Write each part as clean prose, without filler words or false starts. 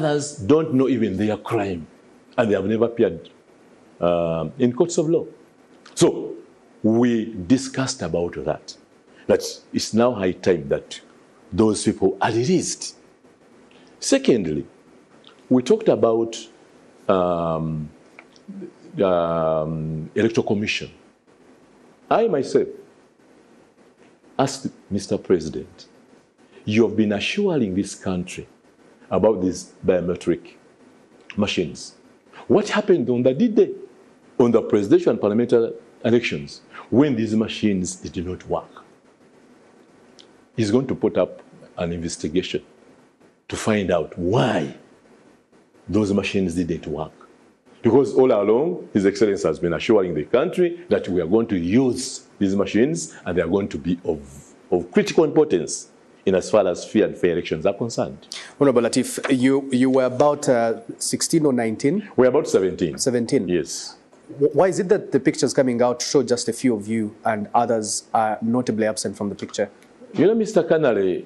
Others don't know even their crime, and they have never appeared in courts of law. So we discussed about that it's now high time that those people are released. Secondly, we talked about Electoral Commission. I myself asked Mr. President, you have been assuring this country about these biometric machines. What happened on the D-Day, on the presidential and parliamentary elections, when these machines did not work? He's going to put up an investigation to find out why those machines didn't work. Because all along, His Excellency has been assuring the country that we are going to use these machines and they are going to be of critical importance in as far as free and fair elections are concerned. Honorable Latif, you were about 16 or 19? We're about 17. 17? Yes. Why is it that the pictures coming out show just a few of you and others are notably absent from the picture? You know, Mr. Canale,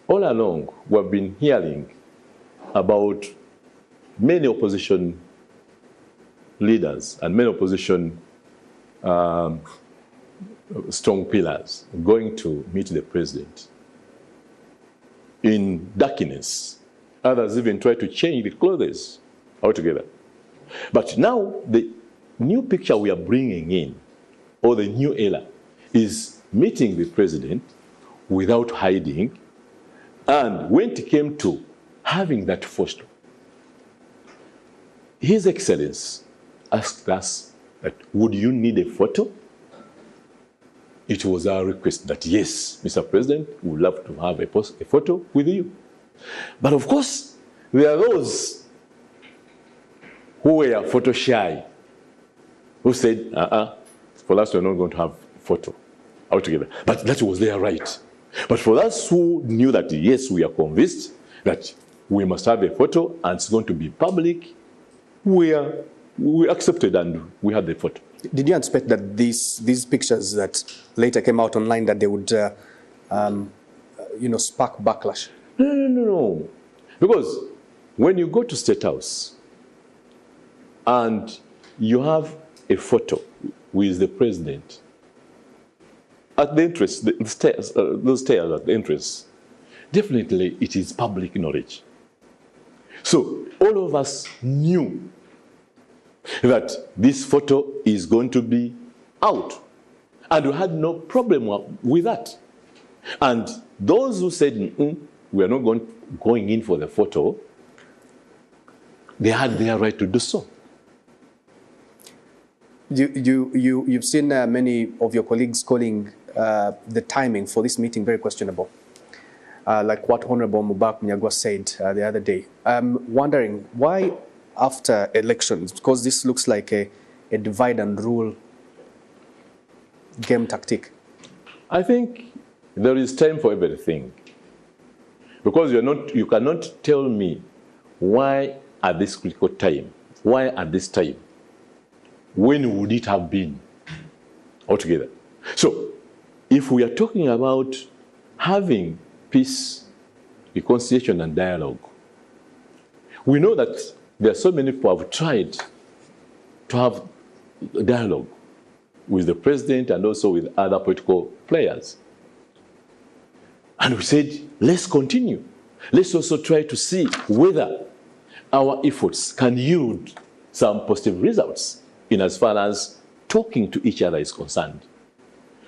all along we've been hearing about many opposition leaders and many opposition strong pillars going to meet the president in darkness. Others even try to change the clothes altogether. But now the new picture we are bringing in, or the new era, is meeting the president without hiding. And when it came to having that photo, His Excellency asked us that, would you need a photo? It was our request that, yes, Mr. President, we would love to have a photo with you. But of course, there are those who were photo shy, who said, for us, we're not going to have photo altogether. But that was their right. But for us who knew that, yes, we are convinced that we must have a photo and it's going to be public, we accepted and we had the photo. Did you expect that these pictures that later came out online, that they would, spark backlash? No. Because when you go to State House and you have a photo with the president at the entrance, those stairs at the entrance, definitely it is public knowledge. So all of us knew that this photo is going to be out. And we had no problem with that. And those who said, we are not going in for the photo, they had their right to do so. You've seen many of your colleagues calling the timing for this meeting very questionable, like what Honorable Mubak Nyagwa said the other day. I'm wondering why after elections, because this looks like a divide and rule game tactic. I think there is time for everything. Because you cannot tell me why at this critical time, why at this time, when would it have been altogether? So, if we are talking about having peace, reconciliation, and dialogue, we know that there are so many people who have tried to have dialogue with the president and also with other political players. And we said, let's continue. Let's also try to see whether our efforts can yield some positive results in as far as talking to each other is concerned.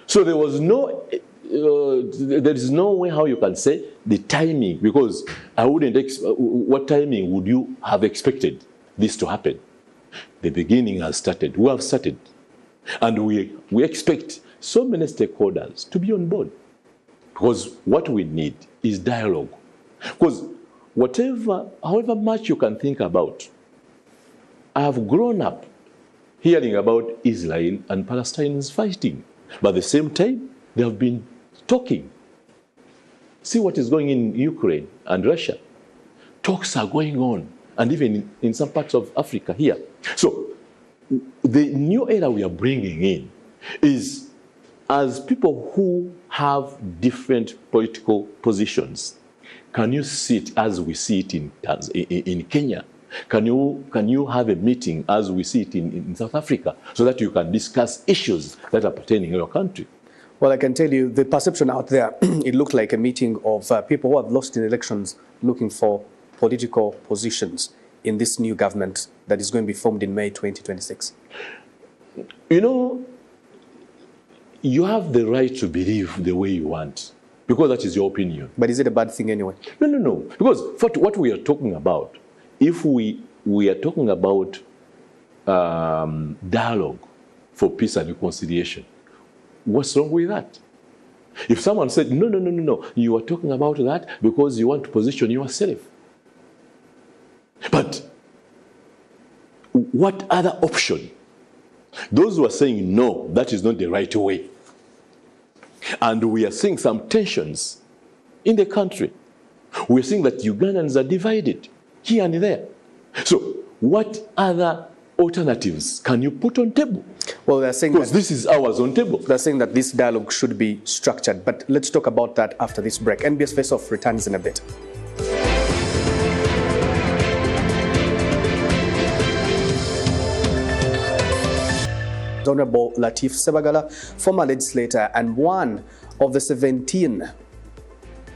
So there was no, there is no way how you can say the timing, because I wouldn't, what timing would you have expected this to happen? The beginning has started, we have started. And we expect so many stakeholders to be on board. Because what we need is dialogue. Because however much you can think about, I have grown up hearing about Israel and Palestinians fighting. But at the same time, they have been talking. See what is going in Ukraine and Russia. Talks are going on, and even in some parts of Africa here. So the new era we are bringing in is, as people who have different political positions Can you see it as we see it in Kenya? Can you have a meeting as we see it in South Africa so that you can discuss issues that are pertaining to your country? Well, I can tell you the perception out there, it looked like a meeting of people who have lost in elections looking for political positions in this new government that is going to be formed in May 2026. You know, you have the right to believe the way you want, because that is your opinion. But is it a bad thing anyway? No. Because for what we are talking about, if we are talking about dialogue for peace and reconciliation, what's wrong with that? If someone said, no, you are talking about that because you want to position yourself. But what other option? Those who are saying, no, that is not the right way. And we are seeing some tensions in the country. We're seeing that Ugandans are divided here and there. So what other alternatives can you put on table? Well, they're saying because this is ours on table. They're saying that this dialogue should be structured. But let's talk about that after this break. NBS Face Off returns in a bit. Honorable Latif Sebagala, former legislator and one of the 17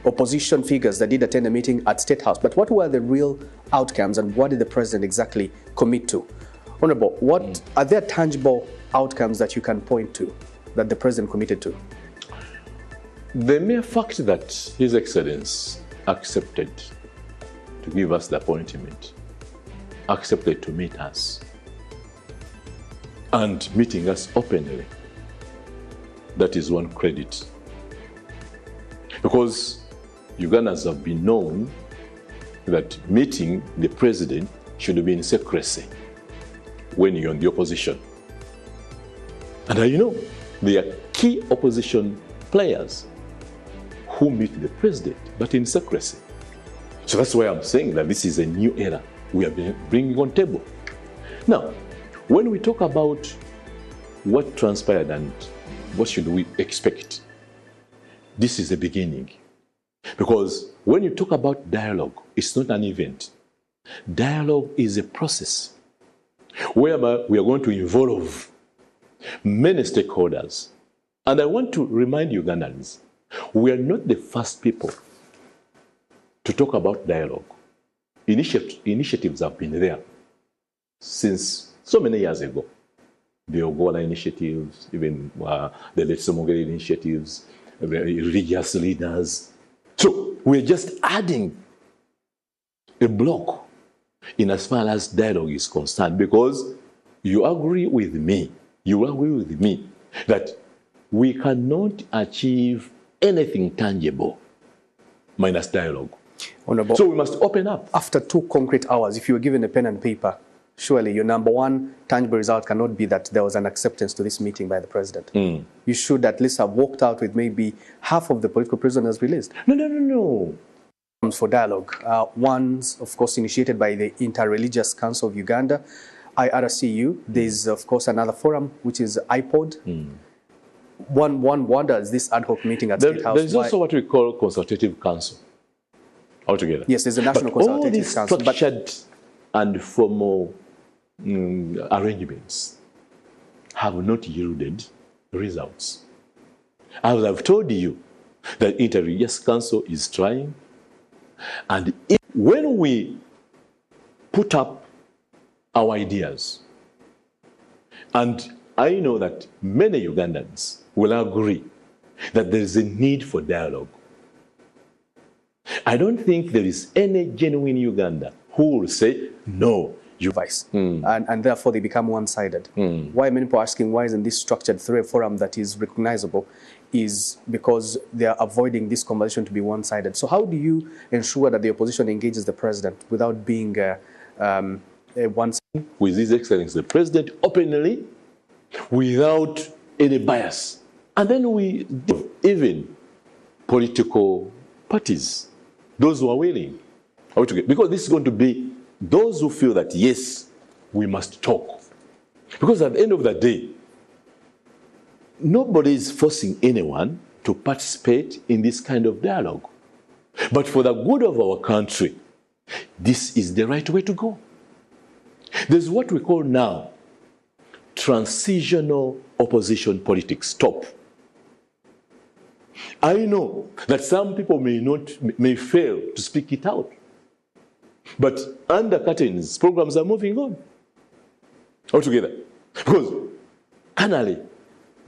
opposition figures that did attend a meeting at State House. But what were the real outcomes and what did the president exactly commit to? Honorable, what are there tangible outcomes that you can point to that the president committed to? The mere fact that His Excellency accepted to give us the appointment, accepted to meet us, and meeting us openly, that is one credit. Because Ugandans have been known that meeting the president should be in secrecy when you're in the opposition. And you know, there are key opposition players who meet the president, but in secrecy. So that's why I'm saying that this is a new era we are bringing on table. Now, when we talk about what transpired and what should we expect, this is the beginning. Because when you talk about dialogue, it's not an event. Dialogue is a process whereby we are going to involve many stakeholders. And I want to remind Ugandans, we are not the first people to talk about dialogue. Initiatives have been there since so many years ago. The Ogola initiatives, even the Let's Mogeri initiatives, religious leaders. So we're just adding a block in as far as dialogue is concerned, because you agree with me that we cannot achieve anything tangible minus dialogue. Honorable, so we must open up. After 2 concrete hours, if you were given a pen and paper, surely your number one tangible result cannot be that there was an acceptance to this meeting by the president. You should at least have walked out with maybe half of the political prisoners released. No. For dialogue, one's of course initiated by the Interreligious Council of Uganda, IRCU. There's of course another forum which is IPOD. One wonders this ad hoc meeting at State House. There's also what we call consultative council altogether. Yes, there's a national consultative council. All these structured and formal arrangements have not yielded results. As I've told you, the Interreligious Council is trying, and when we put up our ideas, and I know that many Ugandans will agree that there is a need for dialogue. I don't think there is any genuine Uganda who will say, no, you vice. And therefore they become one-sided. Why many people are asking, why isn't this structured through a forum that is recognizable, is because they are avoiding this conversation to be one-sided. So how do you ensure that the opposition engages the president without being one-sided? With His Excellency the President openly, without any bias. And then we even political parties, those who are willing. Because this is going to be those who feel that, yes, we must talk. Because at the end of the day, nobody is forcing anyone to participate in this kind of dialogue. But for the good of our country, this is the right way to go. There's what we call now transitional opposition politics. Stop. I know that some people may fail to speak it out. But under curtains, programs are moving on altogether. Because, finally,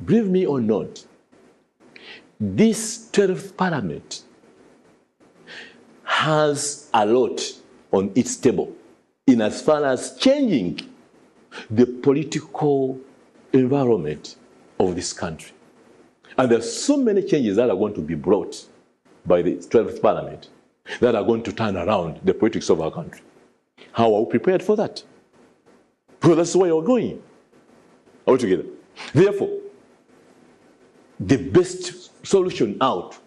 believe me or not, this 12th Parliament has a lot on its table in as far as changing the political environment of this country. And there are so many changes that are going to be brought by the 12th Parliament that are going to turn around the politics of our country. How are we prepared for that? Well, that's where you're going altogether. Therefore, the best solution out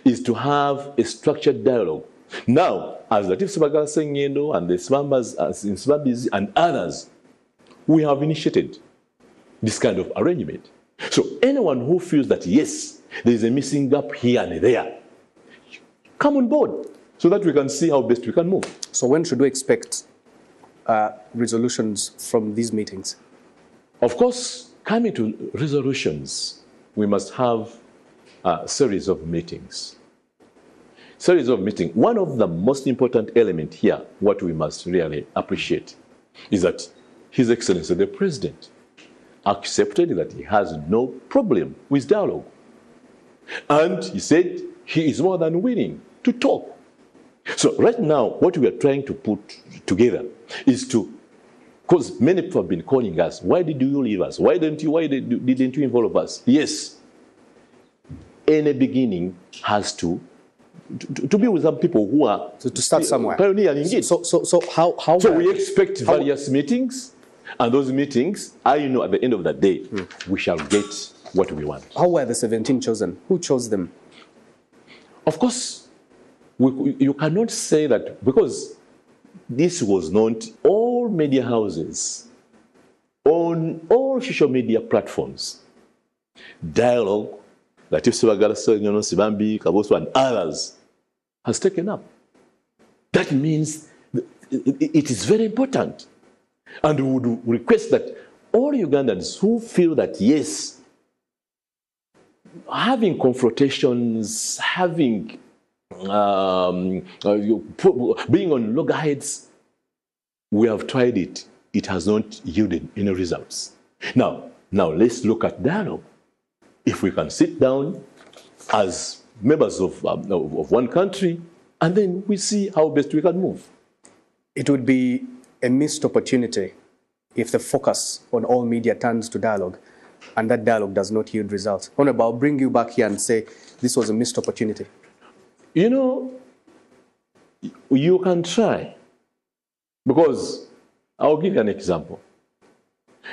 is to have a structured dialogue. Now, as Latif Sebagala Sengendo and the Sibambis and others, we have initiated this kind of arrangement. So anyone who feels that, yes, there is a missing gap here and there, come on board so that we can see how best we can move. So when should we expect resolutions from these meetings? Of course, coming to resolutions, we must have a series of meetings. One of the most important elements here, what we must really appreciate, is that His Excellency the President accepted that he has no problem with dialogue. And he said he is more than willing to talk. So right now, what we are trying to put together is to, because many people have been calling us, why did you leave us? Why didn't you involve us? Yes, any beginning has to be with some people who are to start somewhere. Pioneering it. So we expect various meetings, and those meetings, I know at the end of the day, we shall get what we want. How were the 17 chosen? Who chose them? Of course, you cannot say that, because this was not all media houses, on all social media platforms. Dialogue, Latif Sebagala, Sibambi, Kaboso, and others has taken up. That means it is very important. And we would request that all Ugandans who feel that, yes, having confrontations, having being on loggerheads, we have tried it. It has not yielded any results. Now let's look at dialogue. If we can sit down as members of one country, and then we see how best we can move. It would be a missed opportunity if the focus on all media turns to dialogue, and that dialogue does not yield results. Honorable, I'll bring you back here and say this was a missed opportunity. You know, you can try, because I'll give you an example,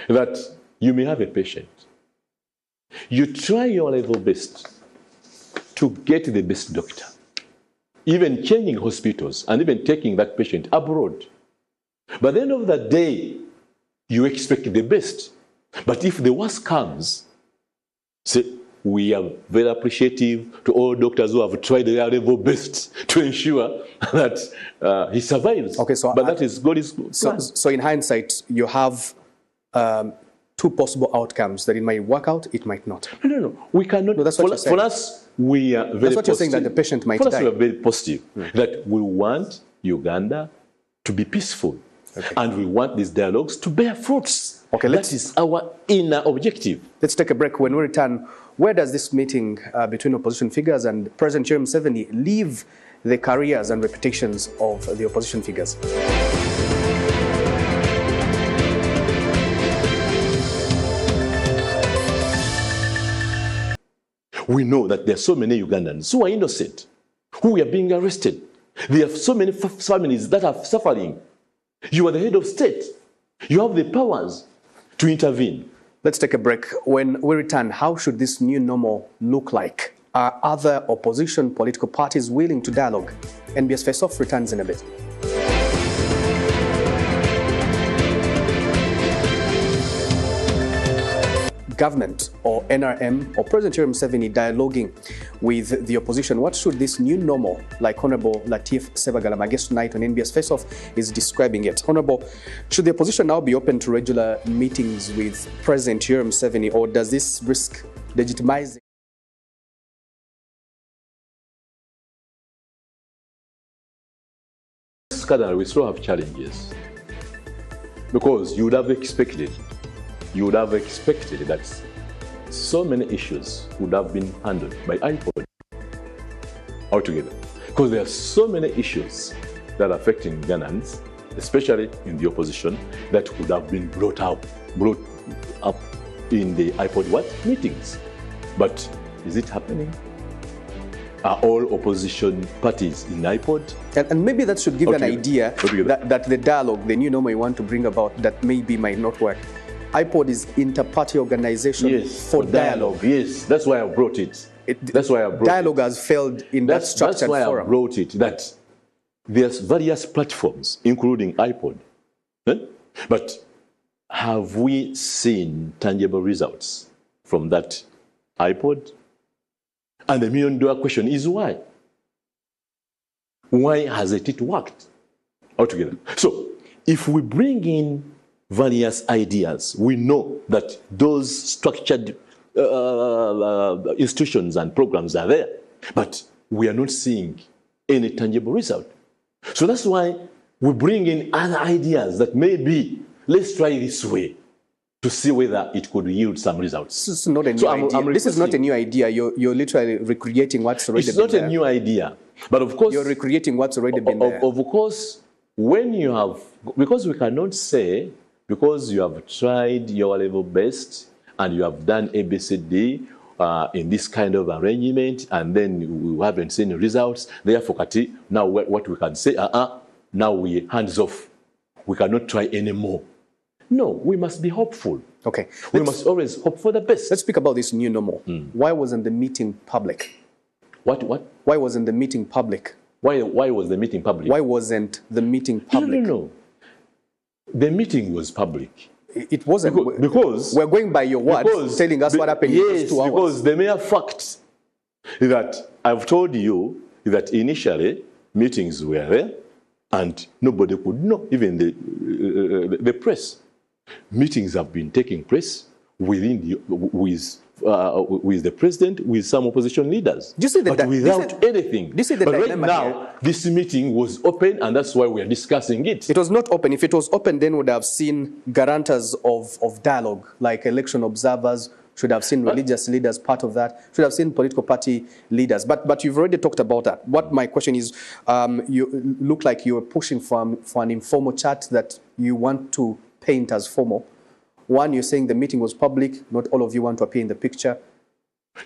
that you may have a patient. You try your level best to get the best doctor, even changing hospitals and even taking that patient abroad. But at the end of the day, you expect the best. But if the worst comes, say, we are very appreciative to all doctors who have tried their level best to ensure that he survives. Okay, so but that is God's plan. So in hindsight, you have two possible outcomes, that it might work out, it might not. No. We cannot. No, that's what you're saying. For us, we are very positive. That's what you're saying, that the patient might die. For us, we are very positive that we want Uganda to be peaceful. Okay. And we want these dialogues to bear fruits. Okay, that is our inner objective. Let's take a break. When we return, where does this meeting between opposition figures and President Museveni leave the careers and reputations of the opposition figures? We know that there are so many Ugandans who are innocent, who are being arrested. There are so many families that are suffering. You are the head of state. You have the powers to intervene. Let's take a break. When we return, how should this new normal look like? Are other opposition political parties willing to dialogue? NBS Face Off returns in a bit. Government or NRM or President Museveni dialoguing with the opposition. What should this new normal, like Honorable Lateef Sebagala, my guest tonight on NBS Face Off, is describing it? Honorable, should the opposition now be open to regular meetings with President Museveni, or does this risk legitimizing? We still have challenges, because you would have expected that so many issues would have been handled by IPOD altogether, because there are so many issues that are affecting Ghanaians, especially in the opposition, that could have been brought up in the IPOD meetings. But is it happening? Are all opposition parties in IPOD? And maybe that should give an idea that the dialogue, the new normal you want to bring about, that maybe might not work. IPOD is inter-party organization for dialogue. Yes, that's why I brought it. That's why I brought dialogue has failed in that structured forum. That's why I brought it, that there's various platforms, including IPOD. But have we seen tangible results from that IPOD? And the million-dollar question is why? Why hasn't it worked altogether? So if we bring in various ideas, we know that those structured institutions and programs are there, but we are not seeing any tangible result. So that's why we bring in other ideas that maybe, let's try this way to see whether it could yield some results. This is not a new idea. This is not a new idea. You're literally recreating what's already been there. It's not a new idea. But of course, you're recreating what's already been there. Of course, when you have, because we cannot say, because you have tried your level best and you have done ABCD in this kind of arrangement, and then we haven't seen results, therefore, now what we can say, now we hands off. We cannot try anymore. No, we must be hopeful. Okay. We must always hope for the best. Let's speak about this new normal. Why wasn't the meeting public? What? Why wasn't the meeting public? Why was the meeting public? Why wasn't the meeting public? No. The meeting was public. It wasn't. Because we're going by your words, telling us what happened in those 2 hours. Because the mere fact that I've told you that initially meetings were there and nobody could know, even the press. Meetings have been taking place with the president, with some opposition leaders, but without anything. But right now, this meeting was open, and that's why we are discussing it. It was not open. If it was open, then we would have seen guarantors of dialogue, like election observers, should have seen religious leaders part of that, should have seen political party leaders. But you've already talked about that. What my question is, you look like you were pushing for an informal chat that you want to paint as formal. One, you're saying the meeting was public, not all of you want to appear in the picture.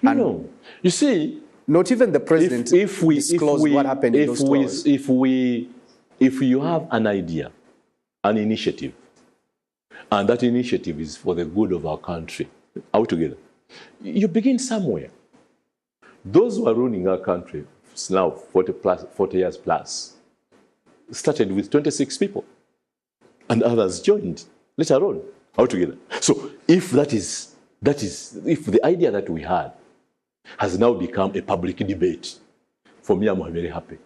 No. You see, not even the president disclosed what happened in those 2 hours. If you have an idea, an initiative, and that initiative is for the good of our country, altogether, you begin somewhere. Those who are running our country now 40 years plus started with 26 people, and others joined later on altogether. So if if the idea that we had has now become a public debate, for me, I'm very happy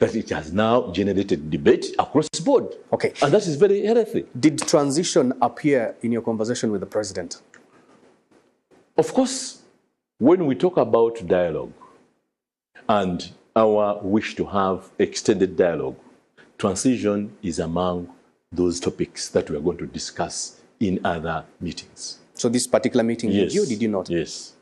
that it has now generated debate across the board. Okay. And that is very healthy. Did transition appear in your conversation with the president? Of course, when we talk about dialogue and our wish to have extended dialogue, transition is among those topics that we are going to discuss in other meetings. So this particular meeting, yes. Did you or did you not? Yes.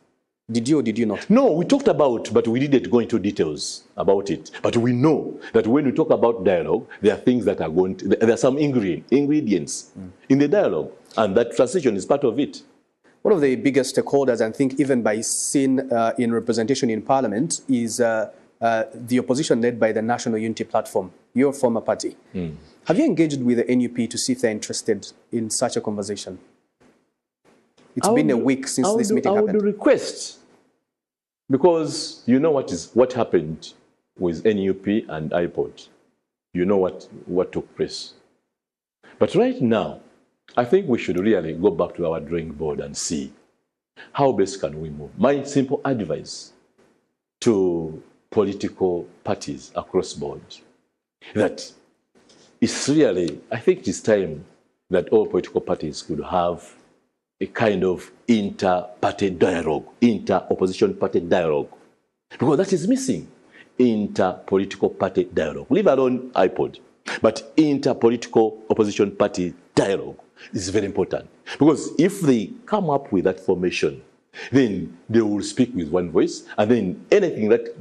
Did you or did you not? No, we talked about, but we didn't go into details about it. But we know that when we talk about dialogue, there are things that are going to, there are some ingredients in the dialogue, and that transition is part of it. One of the biggest stakeholders, I think, even by seen in representation in Parliament, is the opposition led by the National Unity Platform, your former party. Have you engaged with the NUP to see if they're interested in such a conversation? It's been a week since this meeting happened. I would request, because you know what happened with NUP and IPOD. You know what took place. But right now, I think we should really go back to our drawing board and see how best can we move. My simple advice to political parties across board that it's really, I think it's time that all political parties could have a kind of inter-party dialogue, inter-opposition party dialogue, because that is missing, inter-political party dialogue. Leave alone iPod, but inter-political opposition party dialogue is very important, because if they come up with that formation, then they will speak with one voice, and then anything that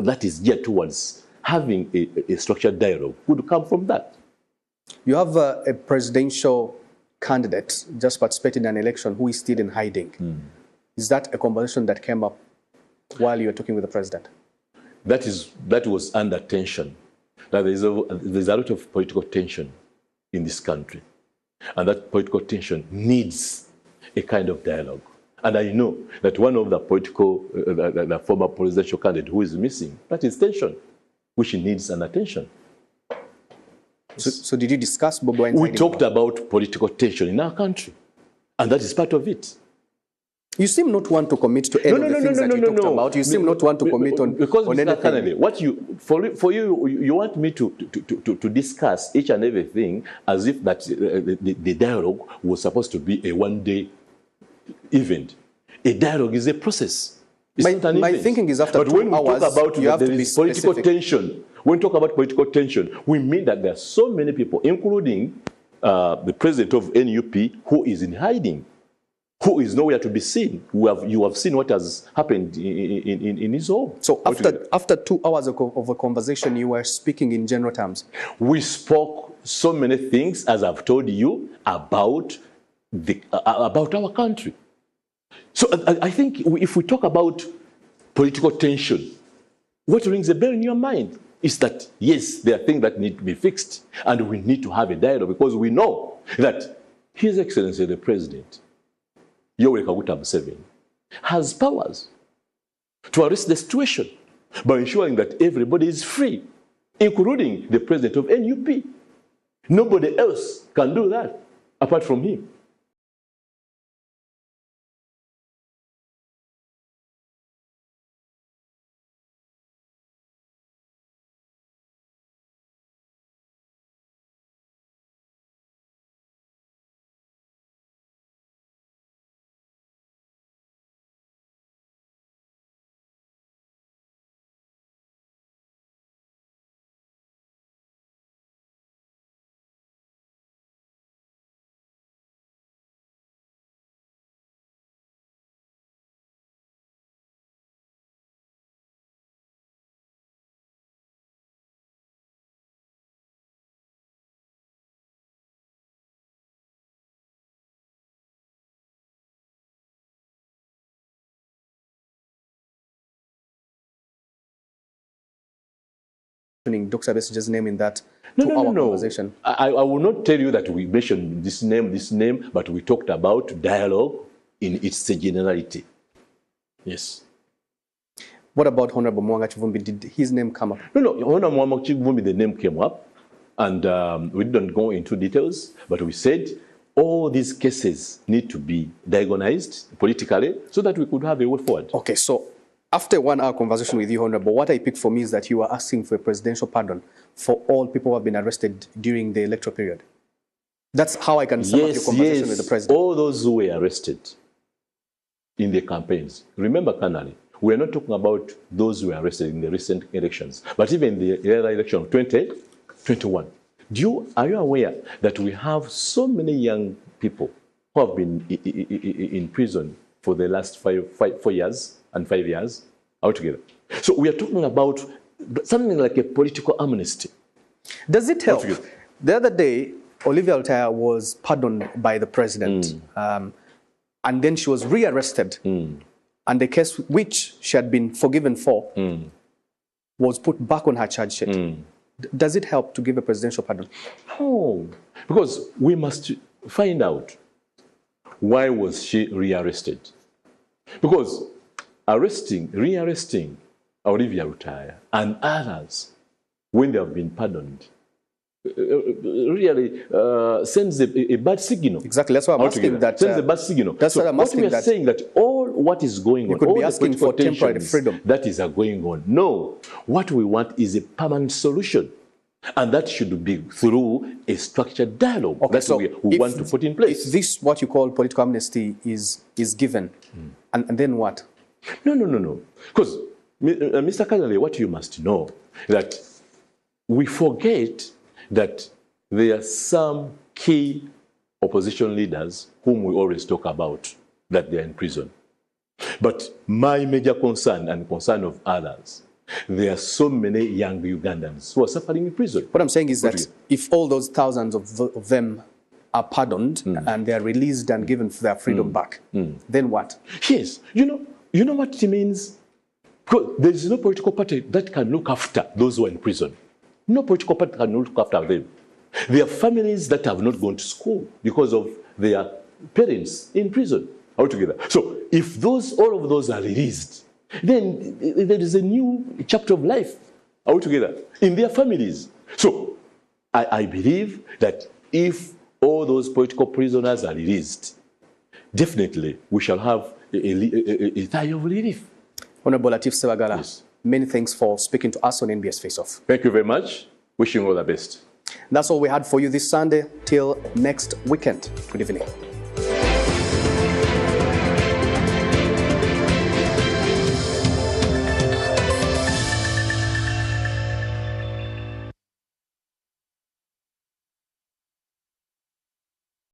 that is geared towards having a structured dialogue would come from that. You have a presidential candidate just participating in an election who is still in hiding. Is that a conversation that came up while you were talking with the president? That was under tension. Now there's a lot of political tension in this country, and that political tension needs a kind of dialogue. And I know that one of the the former presidential candidate who is missing, that is tension, which needs an attention. So did you discuss Bobi Wine's We talked about political tension in our country, and that is part of it. You seem not want to commit to any of the things that you talked about. You seem not want to commit on anything. Kennedy, what for you want me to discuss each and everything as if that the dialogue was supposed to be a one-day event. A dialogue is a process. My thinking is after 2 hours, when we talk about you have to be political specific. tension, when we talk about political tension, we mean that there are so many people, including the president of NUP, who is in hiding, who is nowhere to be seen. You have seen what has happened in his home. So after 2 hours of a conversation, you were speaking in general terms? We spoke so many things, as I've told you, about our country. So I think if we talk about political tension, what rings a bell in your mind is that, yes, there are things that need to be fixed, and we need to have a dialogue, because we know that His Excellency the President, Yoweri Kaguta Museveni, has powers to arrest the situation by ensuring that everybody is free, including the president of NUP. Nobody else can do that apart from him. Dr. Besigye's name in that two-hour conversation? I will not tell you that we mentioned this name, but we talked about dialogue in its generality. Yes. What about Honorable Mwanga Chivumbi? Did his name come up? No, Honorable Mwanga Chivumbi, the name came up, and we didn't go into details, but we said all these cases need to be diagonized politically so that we could have a way forward. Okay, so after 1 hour conversation with you, Honorable, what I picked for me is that you were asking for a presidential pardon for all people who have been arrested during the electoral period. That's how I can sum up your conversation with the president. All those who were arrested in the campaigns. Remember, Kanali, we are not talking about those who were arrested in the recent elections, but even the other election of 2021. Are you aware that we have so many young people who have been in prison for the last 4 years and 5 years altogether? So we are talking about something like a political amnesty. Does it help? The other day, Olivia Oltaya was pardoned by the president, and then she was rearrested, and the case which she had been forgiven for was put back on her charge sheet. Does it help to give a presidential pardon? No, because we must find out why was she rearrested. Because rearresting Olivia Oltaya and others when they have been pardoned really sends a bad signal. Exactly, that's why I'm asking that. Sends a bad signal. That's what I'm asking. What we are saying that all what is going on. You could be All the asking for political temporary tensions freedom. that is going on. No, what we want is a permanent solution. And that should be through a structured dialogue. Okay, That's so what we want to put in place. If this, what you call political amnesty, is given, and then what? No. Because, Mr. Kanale, what you must know, that we forget that there are some key opposition leaders whom we always talk about, that they are in prison. But my major concern and concern of others, there are so many young Ugandans who are suffering in prison. What I'm saying is that if all those thousands of them are pardoned and they are released and given their freedom back, then what? Yes, you know what it means? Because there is no political party that can look after those who are in prison. No political party can look after them. There are families that have not gone to school because of their parents in prison altogether. So if all of those are released, then there is a new chapter of life altogether in their families. So I believe that if all those political prisoners are released, definitely we shall have a time of relief. Honorable Latif Sebagala, Yes. many thanks for speaking to us on NBS Face Off. Thank you very much. Wishing you all the best. That's all we had for you this Sunday. Till next weekend. Good evening.